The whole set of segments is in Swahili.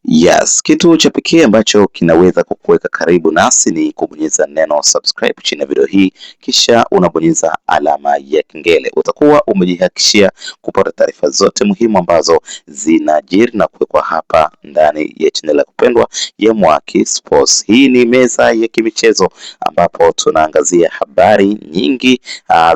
Yes, kitu cha pekee ambacho kinaweza kukuweka karibu nasi ni kubonyeza neno subscribe chini ya video hii, kisha unabonyeza alama ya kengele. Utakuwa umejihakikishia kupata taarifa zote muhimu ambazo zinajiri na kuwekwa hapa ndani ya channel ya kupendwa ya Mwaki Sports. Hii ni meza ya kimichezo ambapo tunaangazia habari nyingi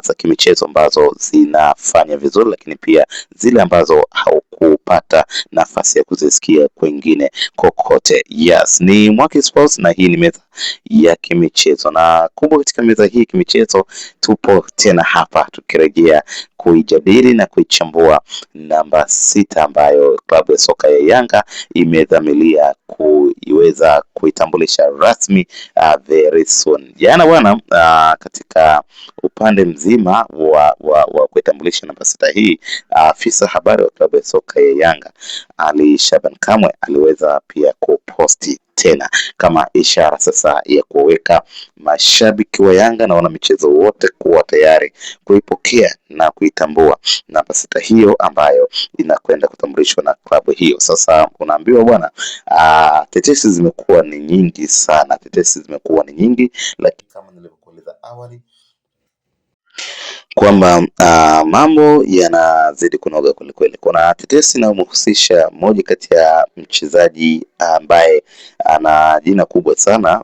za kimichezo ambazo zinafanya vizuri, lakini pia zile ambazo haukupata nafasi ya kuzisikia kwingine kokote. Yes, ni Mwaki Sports na hii ni meza ya kimichezo, na kubwa katika meza hii kimichezo, tupo tena hapa tukirejea kuijadili na kuichambua namba 6 ambayo klabu ya soka ya Yanga imedhamiria kuiweza kuitambulisha rasmi very soon. Jana bwana, katika upande mzima wa kuitambulisha namba 6 hii, afisa habari wa klabu ya soka ya Yanga Ali Shaban Kamwe aliweza pia kuposti tena kama ishara sasa ya kuweka mashabiki wa Yanga na wana michezo wote kuwa tayari kuipokea na kuitambua namba 6 hiyo ambayo inakwenda kutambulishwa na klabu hiyo. Sasa unaambiwa bwana, tetesi zimekuwa ni nyingi sana, lakini kama nilivyokueleza awali kwamba mambo yanazidi kunoga kwelikweli. Kuna tetesi inayomhusisha mmoja kati ya mchezaji ambaye ana jina kubwa sana,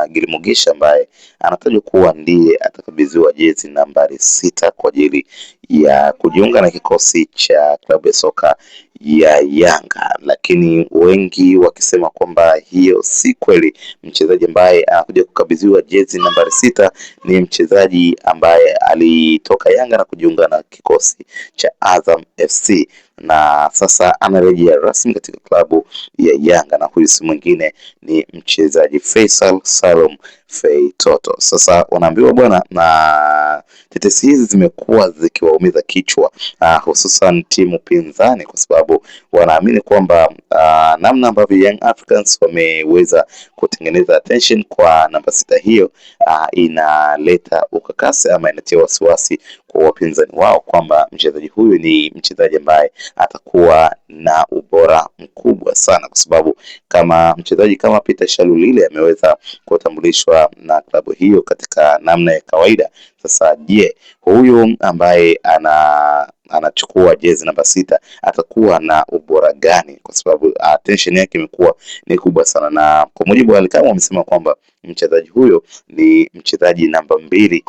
Gili Mugisha, ambaye anatajwa kuwa ndiye atakabidhiwa jezi nambari 6 kwa ajili ya kujiunga na kikosi cha klabu ya soka ya Yanga, lakini wengi wakisema kwamba hiyo si kweli. Mchezaji ambaye anakuja kukabidhiwa jezi nambari 6 ni mchezaji ambaye alitoka Yanga na kujiunga na kikosi cha Azam FC na sasa anarejea rasmi katika klabu ya Yanga, na huyu si mwingine ni mchezaji Faisal Salum Feitoto. Sasa wanaambiwa bwana, na tetesi hizi zimekuwa zikiwaumiza kichwa hususan timu pinzani, kwa sababu wanaamini kwamba namna ambavyo Young Africans wameweza kutengeneza attention kwa namba 6 hiyo inaleta ukakasi ama inatia wasiwasi kwa wapinzani wao kwamba mchezaji huyu ni mchezaji ambaye atakuwa na ubora mkubwa sana, kwa sababu kama mchezaji kama Peter Shalulile ameweza kutambulishwa na klabu hiyo katika namna ya kawaida. Sasa je, huyu ambaye anachukua jezi namba 6 atakuwa na ubora gani? Kwa sababu attention yake imekuwa ni kubwa sana, na kwa mujibu wa Alikama wamesema kwamba mchezaji huyo ni mchezaji namba 2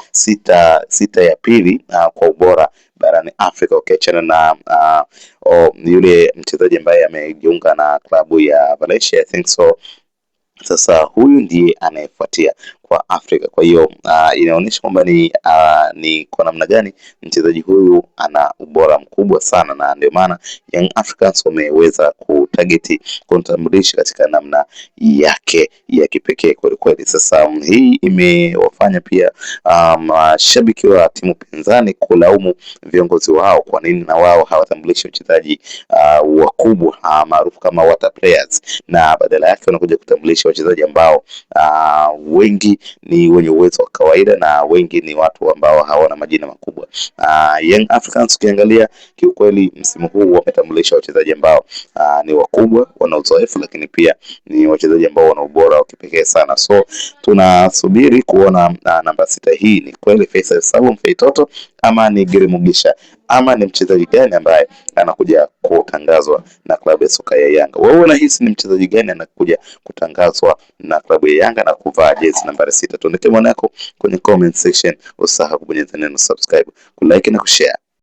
sita ya pili kwa ubora barani Afrika, ukiachana na yule mchezaji ambaye amejiunga na klabu ya Valencia, I think so. Sasa huyu ndiye anayefuatia kwa Afrika. Kwa hiyo inaonyesha kwamba ni kwa namna gani mchezaji huyu ana ubora mkubwa sana, na ndio maana Young Africans wameweza kutarget kumtambulisha katika namna yake ya kipekee kweli kweli. Sasa hii imewafanya pia mashabiki wa timu pinzani kulaumu viongozi wao kwa nini na wao hawatambulishi wachezaji wakubwa maarufu kama water players, na badala yake wanakuja kutambulisha wachezaji ambao wengi ni wenye uwezo wa kawaida na wengi ni watu ambao hawana majina makubwa. Young Africans ukiangalia kiukweli msimu huu wametambulisha wachezaji ambao ni wakubwa, wana uzoefu, lakini pia ni wachezaji ambao wana ubora wa kipekee sana. So tunasubiri kuona namba 6 hii ni kweli Faisal Salum Feitoto ama ni Gili Mugisha ama ni mchezaji gani ambaye anakuja kutangazwa na klabu ya soka ya Yanga. Wewe unahisi ni mchezaji gani anakuja kutangazwa na klabu ya Yanga na kuvaa jezi nambari 6? Tuandike maoni yako kwenye comment section. Usisahau kubonyeza neno subscribe, kulike na kushare.